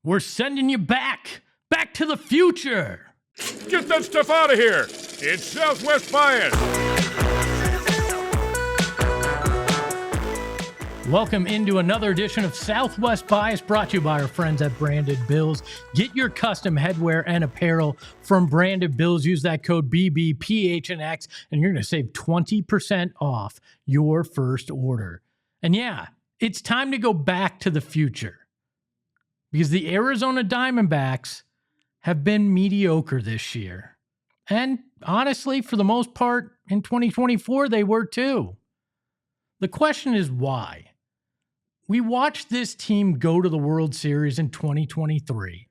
We're sending you back to the future. Get that stuff out of here. It's Southwest Bias. Welcome into another edition of Southwest Bias, brought to you by our friends at Branded Bills. Get your custom headwear and apparel from Branded Bills. Use that code BBPHNX, and you're going to save 20% off your first order. And yeah, it's time to go back to the future, because the Arizona Diamondbacks have been mediocre this year. And honestly, for the most part, in 2024, they were too. The question is why? We watched this team go to the World Series in 2023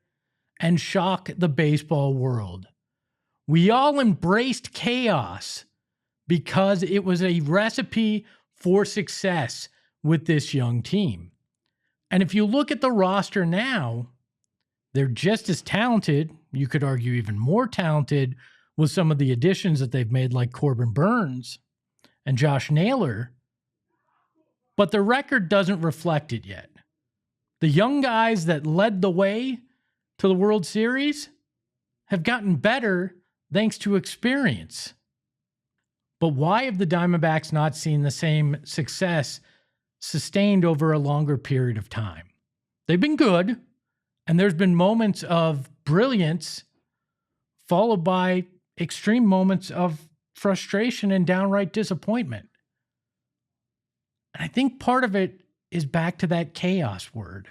and shock the baseball world. We all embraced chaos because it was a recipe for success with this young team. And if you look at the roster now, they're just as talented, you could argue even more talented, with some of the additions that they've made, like Corbin Burns and Josh Naylor. But the record doesn't reflect it yet. The young guys that led the way to the World Series have gotten better thanks to experience. But why have the Diamondbacks not seen the same success sustained over a longer period of time? They've been good, and there's been moments of brilliance followed by extreme moments of frustration and downright disappointment. And I think part of it is back to that chaos word.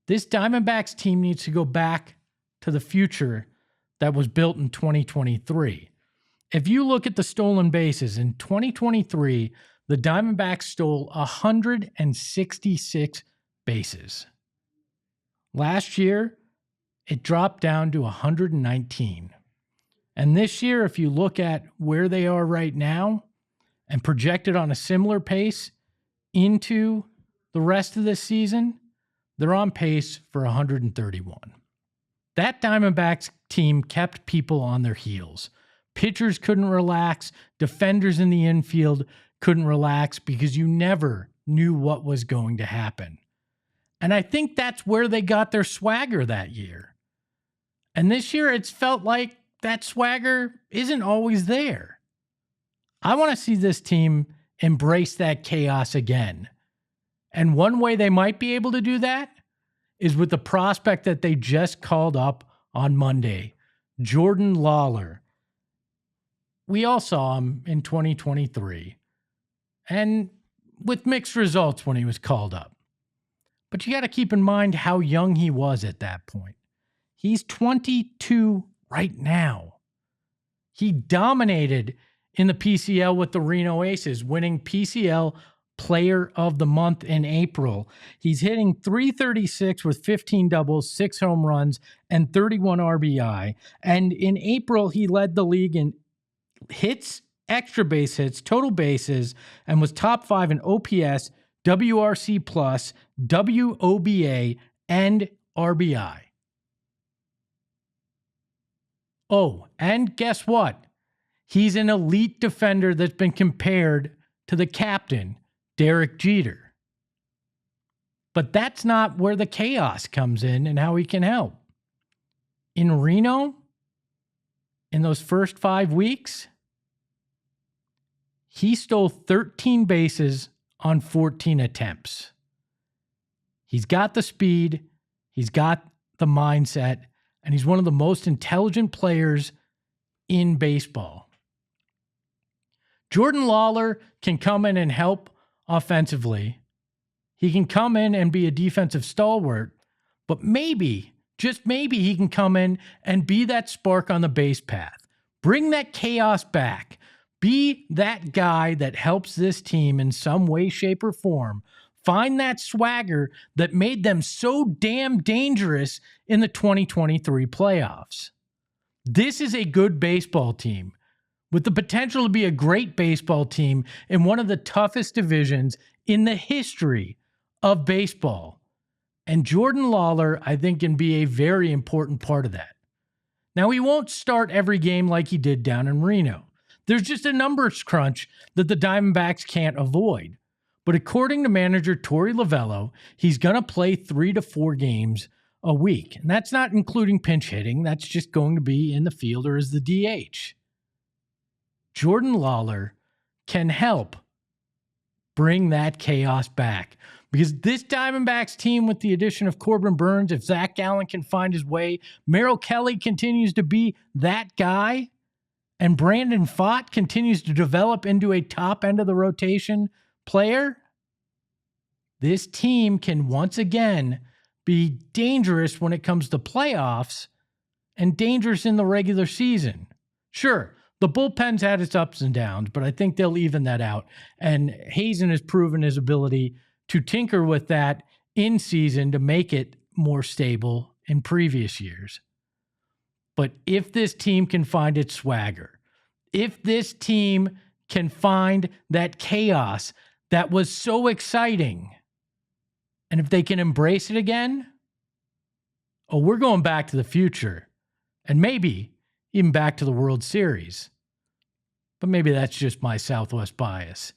This Diamondbacks team needs to go back to the future that was built in 2023. If you look at the stolen bases in 2023, the Diamondbacks stole 166 bases. Last year, it dropped down to 119. And this year, if you look at where they are right now and projected on a similar pace into the rest of this season, they're on pace for 131. That Diamondbacks team kept people on their heels. Pitchers couldn't relax. Defenders in the infield couldn't relax because you never knew what was going to happen. And I think that's where they got their swagger that year. And this year, it's felt like that swagger isn't always there. I want to see this team embrace that chaos again. And one way they might be able to do that is with the prospect that they just called up on Monday, Jordan Lawlar. We all saw him in 2023, and with mixed results when he was called up. But you got to keep in mind how young he was at that point. He's 22 right now. He dominated in the PCL with the Reno Aces, winning PCL Player of the Month in April. He's hitting .336 with 15 doubles, 6 home runs, and 31 RBI. And in April, he led the league in hits, extra base hits, total bases, and was top 5 in OPS, WRC+, WOBA, and RBI. Oh, and guess what? He's an elite defender that's been compared to the captain, Derek Jeter. But that's not where the chaos comes in and how he can help. In Reno, in those first 5 weeks, he stole 13 bases on 14 attempts. He's got the speed, he's got the mindset, and he's one of the most intelligent players in baseball. Jordan Lawlar can come in and help offensively. He can come in and be a defensive stalwart, but maybe, just maybe, he can come in and be that spark on the base path. Bring that chaos back. Be that guy that helps this team in some way, shape, or form. Find that swagger that made them so damn dangerous in the 2023 playoffs. This is a good baseball team with the potential to be a great baseball team in one of the toughest divisions in the history of baseball. And Jordan Lawlar, I think, can be a very important part of that. Now, he won't start every game like he did down in Reno. There's just a numbers crunch that the Diamondbacks can't avoid. But according to manager Torey Lovello, he's going to play 3 to 4 games a week. And that's not including pinch hitting. That's just going to be in the field or as the DH. Jordan Lawlar can help bring that chaos back. Because this Diamondbacks team, with the addition of Corbin Burns, if Zach Gallen can find his way, Merrill Kelly continues to be that guy, and Brandon Pfaadt continues to develop into a top end of the rotation player, this team can once again be dangerous when it comes to playoffs and dangerous in the regular season. Sure, the bullpen's had its ups and downs, but I think they'll even that out. And Hazen has proven his ability to tinker with that in season to make it more stable in previous years. But if this team can find its swagger, if this team can find that chaos that was so exciting, and if they can embrace it again, we're going back to the future and maybe even back to the World Series. But maybe that's just my Southwest bias.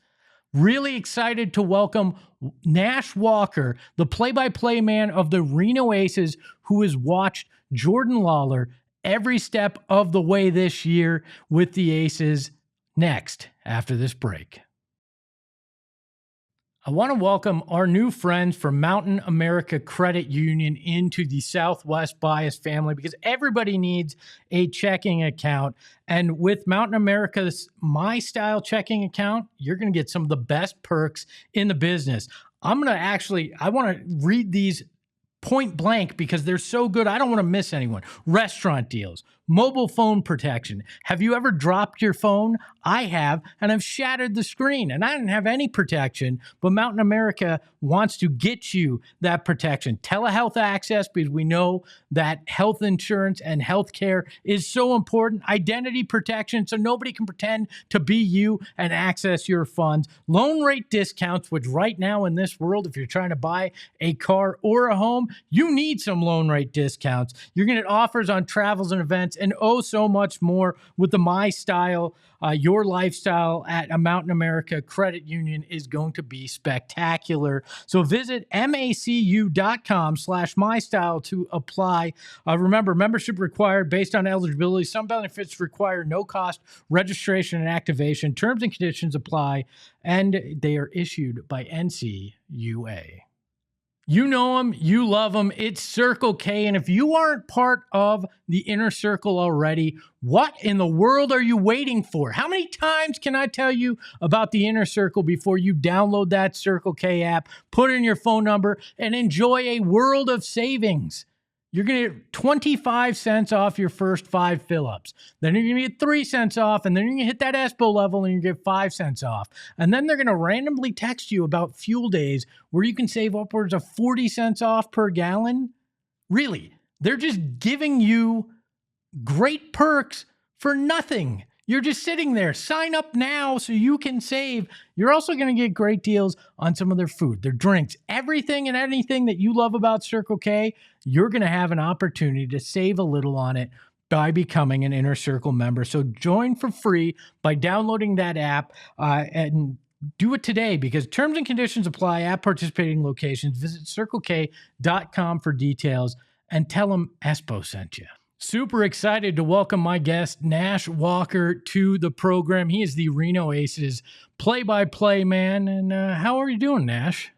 Really excited to welcome Nash Walker, the play-by-play man of the Reno Aces, who has watched Jordan Lawlar every step of the way this year with the Aces. Next, after this break. I want to welcome our new friends from Mountain America Credit Union into the Southwest Bias family, because everybody needs a checking account. And with Mountain America's My Style checking account, you're going to get some of the best perks in the business. I want to read these point blank because they're so good. I don't want to miss anyone. Restaurant deals, mobile phone protection. Have you ever dropped your phone? I have, and I've shattered the screen, and I didn't have any protection, but Mountain America wants to get you that protection. Telehealth access, because we know that health insurance and healthcare is so important. Identity protection, so nobody can pretend to be you and access your funds. Loan rate discounts, which right now in this world, if you're trying to buy a car or a home, you need some loan rate discounts. You're going to get offers on travels and events and so much more with the My Style. Your lifestyle at a Mountain America Credit Union is going to be spectacular. So visit macu.com/mystyle to apply. Remember, membership required based on eligibility. Some benefits require no cost registration and activation. Terms and conditions apply, and they are issued by NCUA. You know them, you love them. It's Circle K. And if you aren't part of the inner circle already, what in the world are you waiting for? How many times can I tell you about the inner circle before you download that Circle K app, put in your phone number, and enjoy a world of savings? You're going to get 25 cents off your first 5 fill-ups. Then you're going to get 3 cents off, and then you're going to hit that Espo level, and you get 5 cents off. And then they're going to randomly text you about fuel days where you can save upwards of 40 cents off per gallon. Really, they're just giving you great perks for nothing. You're just sitting there. Sign up now so you can save. You're also going to get great deals on some of their food, their drinks, everything and anything that you love about Circle K. You're going to have an opportunity to save a little on it by becoming an Inner Circle member. So join for free by downloading that app and do it today, because terms and conditions apply at participating locations. Visit CircleK.com for details and tell them Espo sent you. Super excited to welcome my guest, Nash Walker, to the program. He is the Reno Aces play-by-play man. And how are you doing, Nash?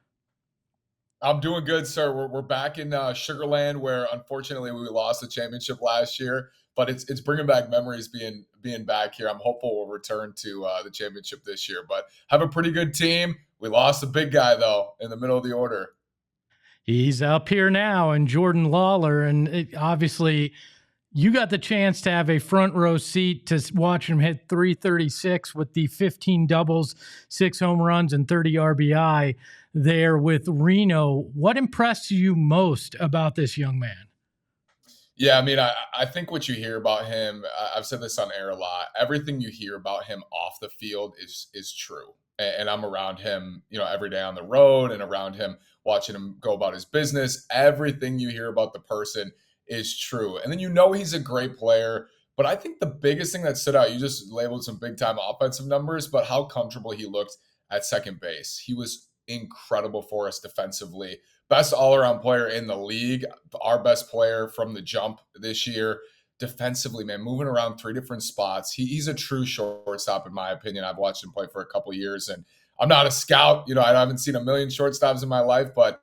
I'm doing good, sir. We're back in Sugarland, where unfortunately we lost the championship last year, but it's bringing back memories being back here. I'm hopeful we'll return to the championship this year, but have a pretty good team. We lost a big guy, though, in the middle of the order. He's up here now, and Jordan Lawlar, and obviously you got the chance to have a front row seat to watch him hit 336 with the 15 doubles, 6 home runs, and 30 RBI there with Reno. What impressed you most about this young man? Yeah, I mean, I think what you hear about him, I've said this on air a lot, everything you hear about him off the field is true. And I'm around him, every day on the road and around him, watching him go about his business. Everything you hear about the person is true. And then he's a great player. But I think the biggest thing that stood out, you just labeled some big time offensive numbers, but how comfortable he looked at second base. He was incredible for us defensively, best all-around player in the league, our best player from the jump this year. Defensively, man, moving around three different spots. He's a true shortstop, in my opinion. I've watched him play for a couple years, and I'm not a scout. I haven't seen a million shortstops in my life, but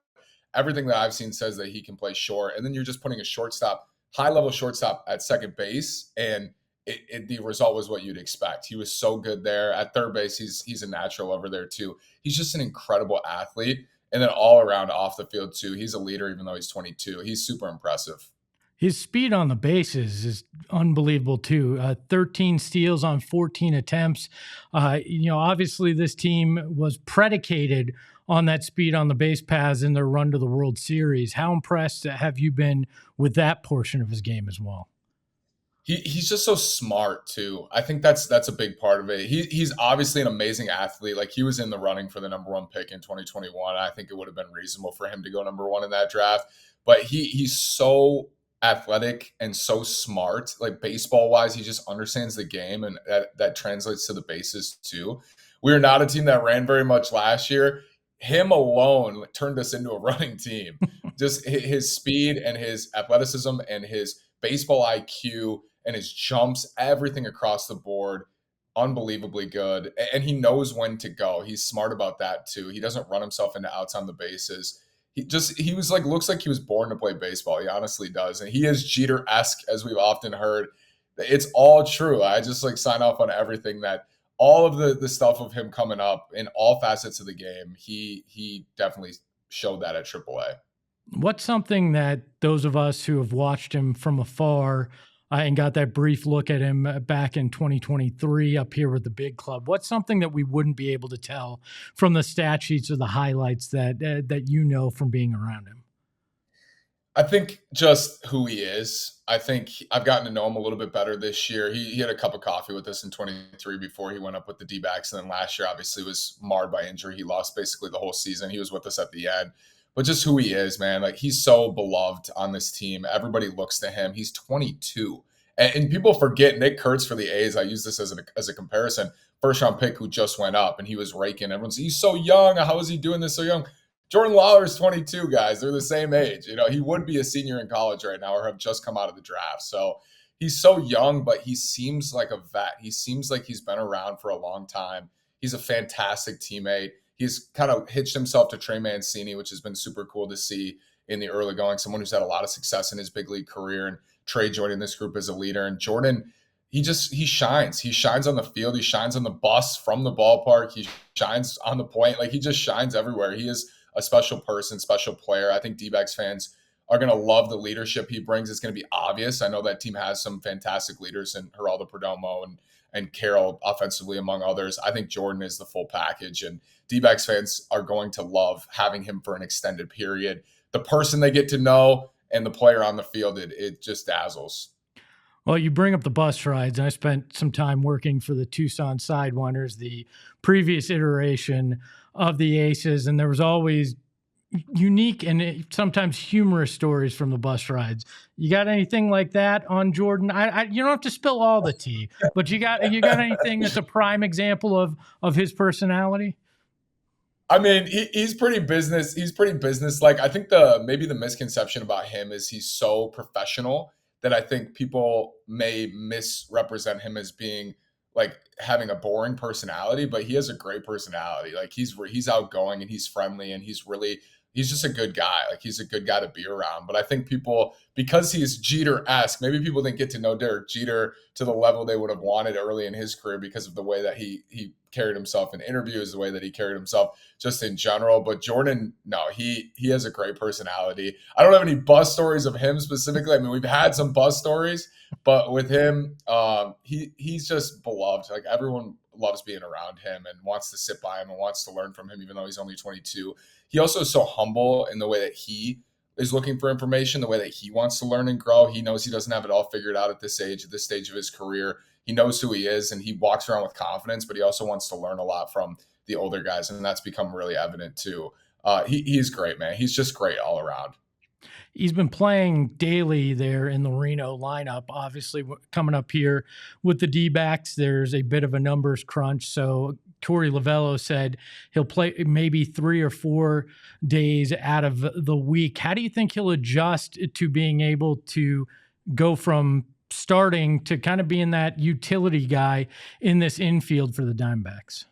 everything that I've seen says that he can play short. And then you're just putting a shortstop, high-level shortstop at second base, and the result was what you'd expect. He was so good there. At third base, he's a natural over there too. He's just an incredible athlete. And then all around off the field too, he's a leader even though he's 22. He's super impressive. His speed on the bases is unbelievable too. 13 steals on 14 attempts. Obviously this team was predicated on that speed on the base paths in their run to the World Series. How impressed have you been with that portion of his game as well? He's just so smart too. I think that's a big part of it. He's obviously an amazing athlete. Like, he was in the running for the number one pick in 2021. I think it would have been reasonable for him to go number one in that draft. But he's so athletic and so smart. Like, baseball wise, he just understands the game, and that translates to the bases too. We are not a team that ran very much last year. Him alone turned us into a running team. Just his speed and his athleticism and his baseball IQ and his jumps, everything across the board, unbelievably good. And he knows when to go. He's smart about that too. He doesn't run himself into outs on the bases. He was like, looks like he was born to play baseball. He honestly does. And he is Jeter-esque, as we've often heard. It's all true. I just like sign off on everything, that all of the stuff of him coming up in all facets of the game, he definitely showed that at AAA. What's something that those of us who have watched him from afar and got that brief look at him back in 2023 up here with the big club, what's something that we wouldn't be able to tell from the stat sheets or the highlights that from being around him? I think just who he is. I think I've gotten to know him a little bit better this year. He had a cup of coffee with us in 23 before he went up with the D-backs. And then last year, obviously, was marred by injury. He lost basically the whole season. He was with us at the end. But just who he is, man. Like, he's so beloved on this team. Everybody looks to him. He's 22. And people forget Nick Kurtz for the A's. I use this as a comparison. First round pick who just went up, and he was raking. Everyone's, he's so young. How is he doing this so young? Jordan Lawlar is 22, guys. They're the same age. He would be a senior in college right now or have just come out of the draft. So he's so young, but he seems like a vet. He seems like he's been around for a long time. He's a fantastic teammate. He's kind of hitched himself to Trey Mancini, which has been super cool to see in the early going. Someone who's had a lot of success in his big league career, and Trey joining this group as a leader. And Jordan, he shines. He shines on the field. He shines on the bus from the ballpark. He shines on the point. Like, he just shines everywhere. He is a special person, special player. I think D-backs fans are going to love the leadership he brings. It's going to be obvious. I know that team has some fantastic leaders in Geraldo Perdomo and Carroll offensively, among others. I think Jordan is the full package, and D-backs fans are going to love having him for an extended period. The person they get to know and the player on the field, it just dazzles. Well, you bring up the bus rides. I spent some time working for the Tucson Sidewinders, the previous iteration of the Aces, and there was always unique and sometimes humorous stories from the bus rides. You got anything like that on Jordan? You don't have to spill all the tea, but you got anything that's a prime example of his personality? I mean, he's pretty business. He's pretty business-like. I think maybe the misconception about him is he's so professional that I think people may misrepresent him as being like having a boring personality, but he has a great personality. Like, he's outgoing and he's friendly, and he's just a good guy. Like, he's a good guy to be around. But I think people, because he's Jeter-esque, maybe people didn't get to know Derek Jeter to the level they would have wanted early in his career because of the way that he carried himself in interviews, the way that he carried himself just in general. But Jordan, no, he has a great personality. I don't have any bus stories of him specifically. I mean, we've had some bus stories, but with him, he's just beloved. Like, everyone loves being around him and wants to sit by him and wants to learn from him, even though he's only 22. He also is so humble in the way that he is looking for information, the way that he wants to learn and grow. He knows he doesn't have it all figured out at this stage of his career. He knows who he is, and he walks around with confidence, but he also wants to learn a lot from the older guys, and that's become really evident too. He's great, man. He's just great all around. He's been playing daily there in the Reno lineup. Obviously, coming up here with the D-backs, there's a bit of a numbers crunch. So Torey Lovello said he'll play maybe 3 or 4 days out of the week. How do you think he'll adjust to being able to go from starting to kind of being that utility guy in this infield for the Diamondbacks?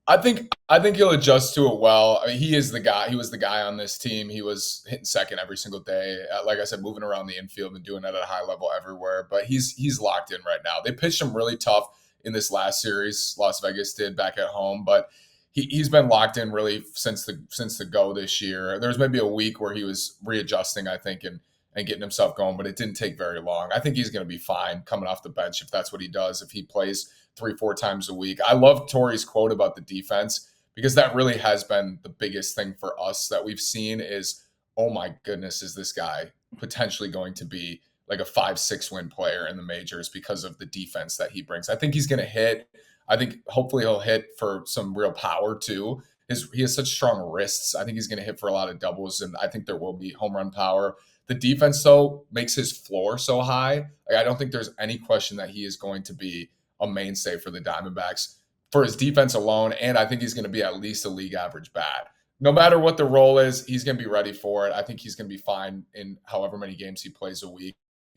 I think he'll adjust to it well. I mean, he is the guy. He was the guy on this team. He was hitting second every single day. Like I said, moving around the infield and doing that at a high level everywhere. But he's locked in right now. They pitched him really tough in this last series. Las Vegas did back at home, but he's been locked in really since the go this year. There was maybe a week where he was readjusting, I think, and getting himself going, but it didn't take very long. I think he's going to be fine coming off the bench if that's what he does. If he plays 3-4 times a week. I love Torey's quote about the defense because that really has been the biggest thing for us that we've seen is, oh my goodness, is this guy potentially going to be like a 5-6 win player in the majors because of the defense that he brings. I think he's going to hit. I think hopefully he'll hit for some real power too. He has such strong wrists. I think he's going to hit for a lot of doubles, and I think there will be home run power. The defense, though, makes his floor so high. Like, I don't think there's any question that he is going to be a mainstay for the Diamondbacks for his defense alone, and I think he's going to be at least a league average bat. No matter what the role is, he's going to be ready for it. I think he's going to be fine in however many games he plays a week,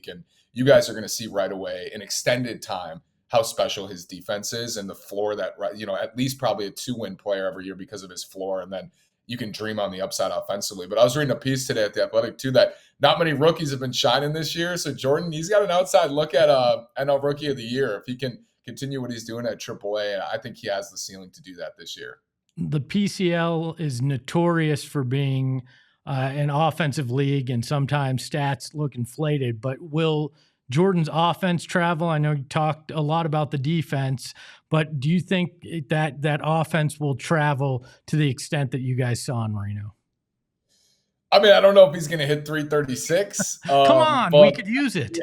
and you guys are going to see right away in extended time how special his defense is and the floor that, at least probably a 2-win player every year because of his floor, and then you can dream on the upside offensively. But I was reading a piece today at The Athletic, too, that not many rookies have been shining this year. So Jordan, he's got an outside look at NL Rookie of the Year. If he can continue what he's doing at AAA, I think he has the ceiling to do that this year. The PCL is notorious for being an offensive league, and sometimes stats look inflated. But will Jordan's offense travel? I know you talked a lot about the defense, but do you think that offense will travel to the extent that you guys saw in Reno? I mean, I don't know if he's going to hit 336. Come on, we could use it.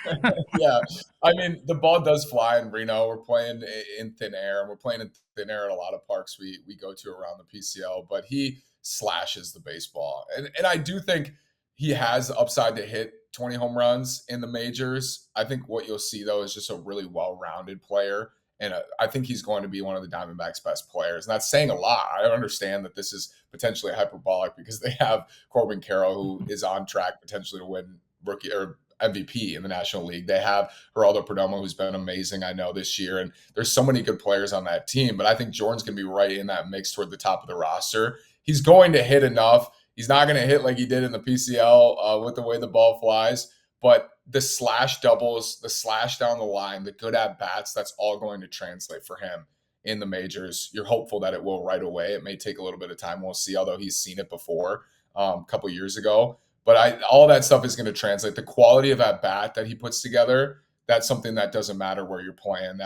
Yeah. Yeah. I mean, the ball does fly in Reno. We're playing in thin air, and we're playing in thin air at a lot of parks we go to around the PCL, but he slashes the baseball. And I do think he has the upside to hit 20 home runs in the majors. I think what you'll see, though, is just a really well-rounded player. And I think he's going to be one of the Diamondbacks' best players. And that's saying a lot. I understand that this is potentially hyperbolic because they have Corbin Carroll, who is on track potentially to win rookie or MVP in the National League. They have Geraldo Perdomo, who's been amazing, I know, this year. And there's so many good players on that team. But I think Jordan's going to be right in that mix toward the top of the roster. He's going to hit enough. He's not going to hit like he did in the PCL with the way the ball flies. But the slash doubles, the slash down the line, the good at-bats, that's all going to translate for him in the majors. You're hopeful that it will right away. It may take a little bit of time. We'll see, although he's seen it before a couple years ago. But all that stuff is going to translate. The quality of at-bat that he puts together, that's something that doesn't matter where you're playing.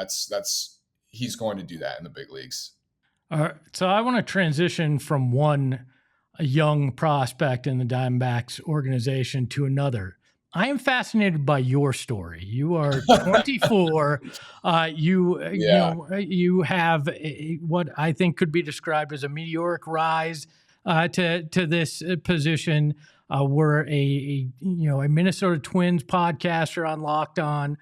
He's going to do that in the big leagues. All right. So I want to transition from a young prospect in the Diamondbacks organization to another. I am fascinated by your story. You are 24. You have what I think could be described as a meteoric rise to this position. We're a Minnesota Twins podcaster on Locked On.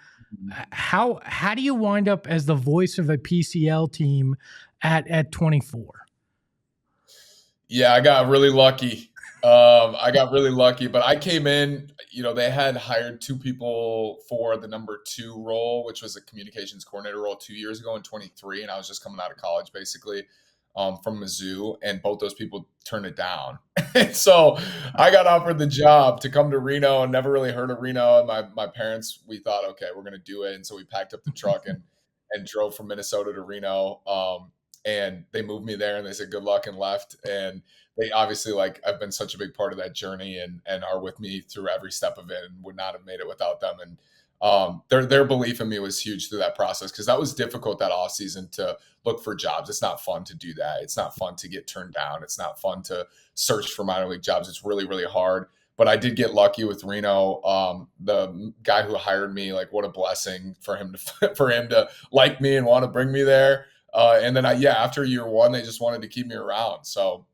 How do you wind up as the voice of a PCL team at 24? Yeah, I got really lucky. But I came in, they had hired 2 people for the number 2 role, which was a communications coordinator role 2 years ago in 23. And I was just coming out of college, basically, from Mizzou, and both those people turned it down. And so I got offered the job to come to Reno and never really heard of Reno. And my parents, we thought, okay, we're going to do it. And so we packed up the truck and drove from Minnesota to Reno. And they moved me there and they said, good luck, and left. And they obviously, I've been such a big part of that journey and are with me through every step of it and would not have made it without them. And their belief in me was huge through that process, because that was difficult that off season to look for jobs. It's not fun to do that. It's not fun to get turned down. It's not fun to search for minor league jobs. It's really, really hard. But I did get lucky with Reno. The guy who hired me, what a blessing for him to like me and want to bring me there. And then after year 1, they just wanted to keep me around. So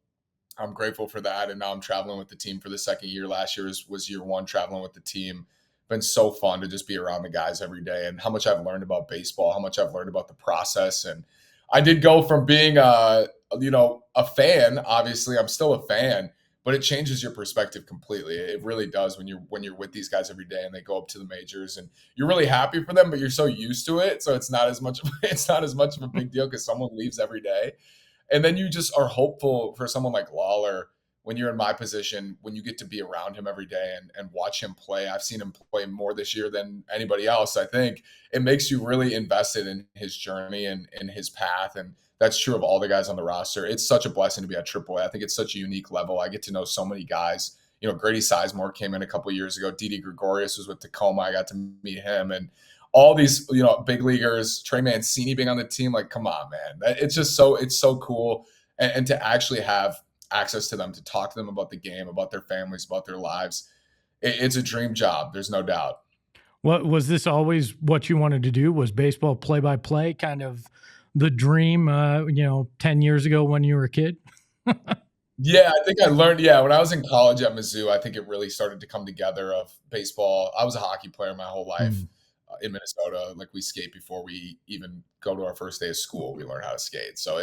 I'm grateful for that. And now I'm traveling with the team for the second year. Last year was year 1 traveling with the team. Been so fun to just be around the guys every day, and how much I've learned about baseball, how much I've learned about the process. And I did go from being a fan. Obviously, I'm still a fan, but it changes your perspective completely. It really does when you're with these guys every day and they go up to the majors and you're really happy for them, but you're so used to it, so it's not as much of a big deal because someone leaves every day. And then you just are hopeful for someone like Lawlar when you're in my position, when you get to be around him every day and watch him play. I've seen him play more this year than anybody else. I think it makes you really invested in his journey and in his path. And that's true of all the guys on the roster. It's such a blessing to be at AAA. I think it's such a unique level. I get to know so many guys. Grady Sizemore came in a couple of years ago. Didi Gregorius was with Tacoma. I got to meet him. And all these, big leaguers, Trey Mancini being on the team, like, come on, man. It's so cool. And to actually have access to them, to talk to them about the game, about their families, about their lives. It's a dream job. There's no doubt. What was this always what you wanted to do? Was baseball play-by-play kind of the dream, 10 years ago when you were a kid? Yeah, I think I learned, when I was in college at Mizzou, I think it really started to come together of baseball. I was a hockey player my whole life in Minnesota. Like, we skate before we even go to our first day of school. We learn how to skate. So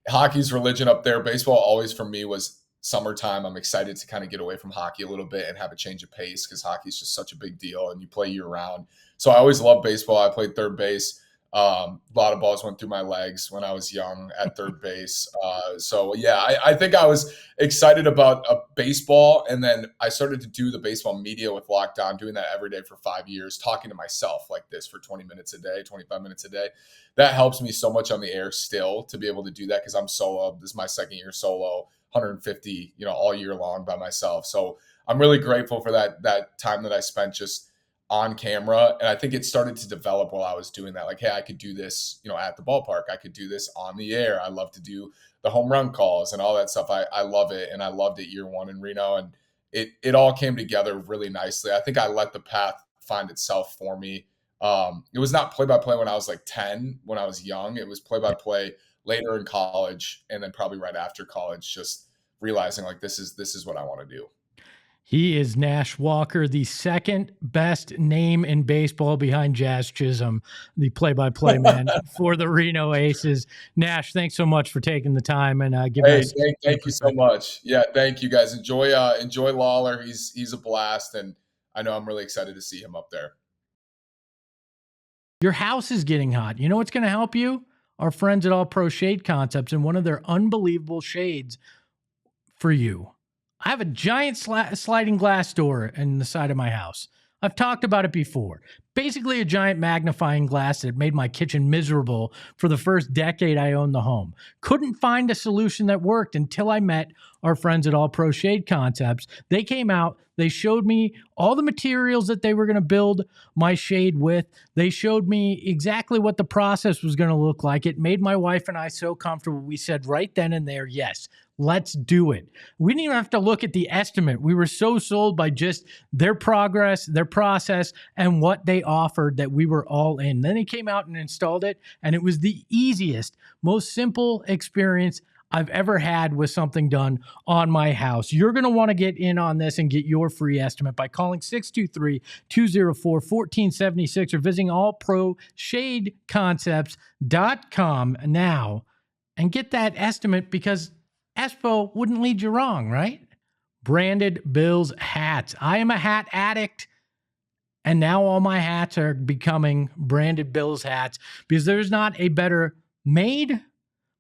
hockey's religion up there. Baseball always for me was summertime. I'm excited to kind of get away from hockey a little bit and have a change of pace because hockey is just such a big deal and you play year round. So I always loved baseball. I played third base. A lot of balls went through my legs when I was young at third base. I think I was excited about baseball. And then I started to do the baseball media with Locked On, doing that every day for 5 years, talking to myself like this for 20 minutes a day, 25 minutes a day. That helps me so much on the air still to be able to do that because I'm solo. This is my second year solo, 150, all year long by myself. So I'm really grateful for that time that I spent just on camera. And I think it started to develop while I was doing that. Like, hey, I could do this, at the ballpark. I could do this on the air. I love to do the home run calls and all that stuff. I love it. And I loved it year one in Reno. And it all came together really nicely. I think I let the path find itself for me. It was not play-by-play when I was like 10, when I was young. It was play-by-play later in college. And then probably right after college, just realizing like, this is what I want to do. He is Nash Walker, the second best name in baseball behind Jazz Chisholm, the play-by-play man for the Reno Aces. Nash, thanks so much for taking the time and giving us. Thank you so much. Yeah, thank you guys. Enjoy Lawlar. He's a blast, and I know I'm really excited to see him up there. Your house is getting hot. You know what's going to help you? Our friends at All Pro Shade Concepts and one of their unbelievable shades for you. I have a giant sliding glass door in the side of my house. I've talked about it before. Basically a giant magnifying glass that made my kitchen miserable for the first decade I owned the home. Couldn't find a solution that worked until I met our friends at All Pro Shade Concepts. They came out, they showed me all the materials that they were going to build my shade with. They showed me exactly what the process was going to look like. It made my wife and I so comfortable. We said right then and there, yes, let's do it. We didn't even have to look at the estimate. We were so sold by just their progress, their process, and what they offered that we were all in. Then they came out and installed it, and it was the easiest, most simple experience I've ever had with something done on my house. You're going to want to get in on this and get your free estimate by calling 623-204-1476 or visiting allproshadeconcepts.com now and get that estimate because Espo wouldn't lead you wrong, right? Branded Bills hats. I am a hat addict, and now all my hats are becoming Branded Bills hats because there's not a better made,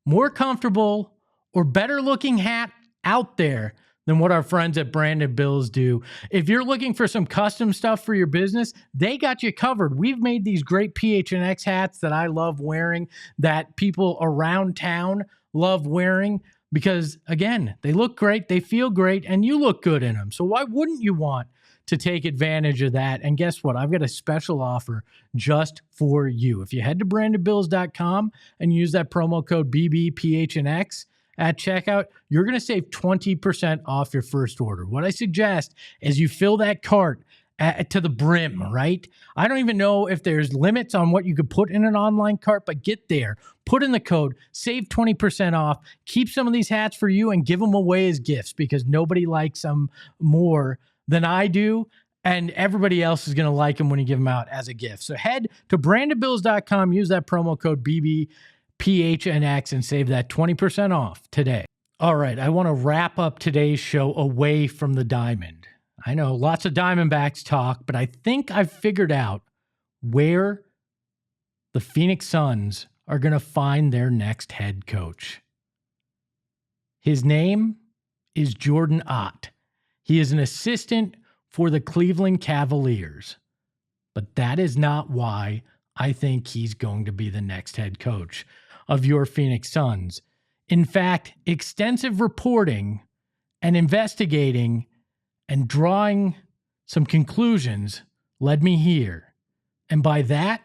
more comfortable, or better looking hat out there than what our friends at Branded Bills do. If you're looking for some custom stuff for your business, they got you covered. We've made these great PHNX hats that I love wearing, that people around town love wearing because, again, they look great, they feel great, and you look good in them. So why wouldn't you want to take advantage of that? And guess what? I've got a special offer just for you. If you head to brandedbills.com and use that promo code BBPHNX at checkout, you're going to save 20% off your first order. What I suggest is you fill that cart to the brim, right? I don't even know if there's limits on what you could put in an online cart, but get there, put in the code, save 20% off, keep some of these hats for you and give them away as gifts because nobody likes them more than I do. And everybody else is going to like them when you give them out as a gift. So head to brandedbills.com, use that promo code PHNX and save that 20% off today. All right, I want to wrap up today's show away from the diamond. I know lots of Diamondbacks talk, but I think I've figured out where the Phoenix Suns are going to find their next head coach. His name is Jordan Ott. He is an assistant for the Cleveland Cavaliers, but that is not why I think he's going to be the next head coach of your Phoenix Suns. In fact, extensive reporting and investigating and drawing some conclusions led me here. And by that,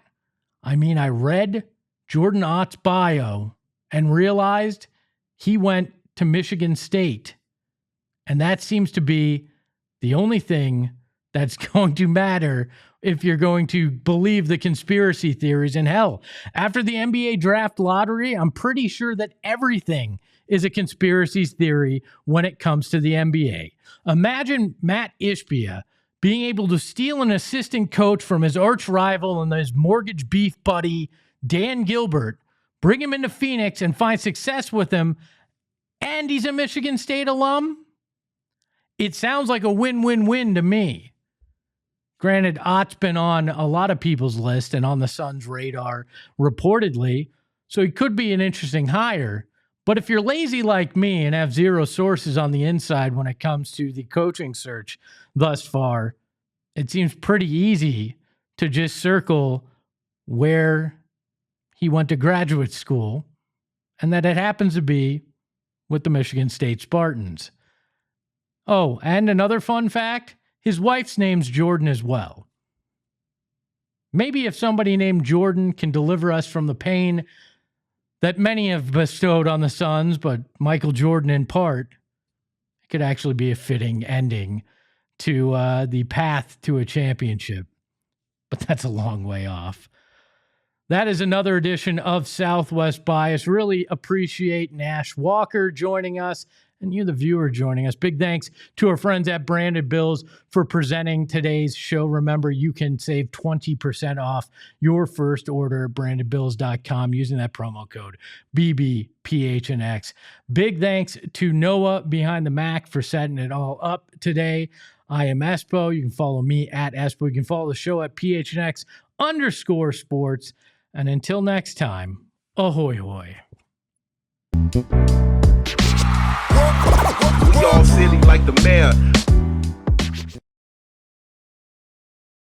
I mean I read Jordan Ott's bio and realized he went to Michigan State. And that seems to be the only thing that's going to matter if you're going to believe the conspiracy theories. In hell, after the NBA draft lottery, I'm pretty sure that everything is a conspiracy theory when it comes to the NBA. Imagine Matt Ishbia being able to steal an assistant coach from his arch rival and his mortgage beef buddy, Dan Gilbert, bring him into Phoenix and find success with him, and he's a Michigan State alum? It sounds like a win-win-win to me. Granted, Ott's been on a lot of people's list and on the Suns' radar reportedly, so he could be an interesting hire. But if you're lazy like me and have zero sources on the inside when it comes to the coaching search thus far, it seems pretty easy to just circle where he went to graduate school and that it happens to be with the Michigan State Spartans. Oh, and another fun fact, his wife's name's Jordan as well. Maybe if somebody named Jordan can deliver us from the pain that many have bestowed on the Suns, but Michael Jordan in part, it could actually be a fitting ending to the path to a championship. But that's a long way off. That is another edition of Southwest Bias. Really appreciate Nash Walker joining us and you, the viewer, joining us. Big thanks to our friends at Branded Bills for presenting today's show. Remember, you can save 20% off your first order at brandedbills.com using that promo code BBPHNX. Big thanks to Noah behind the Mac for setting it all up today. I am Espo. You can follow me at Espo. You can follow the show at PHNX_sports. And until next time, ahoy hoy. We all silly like the mayor.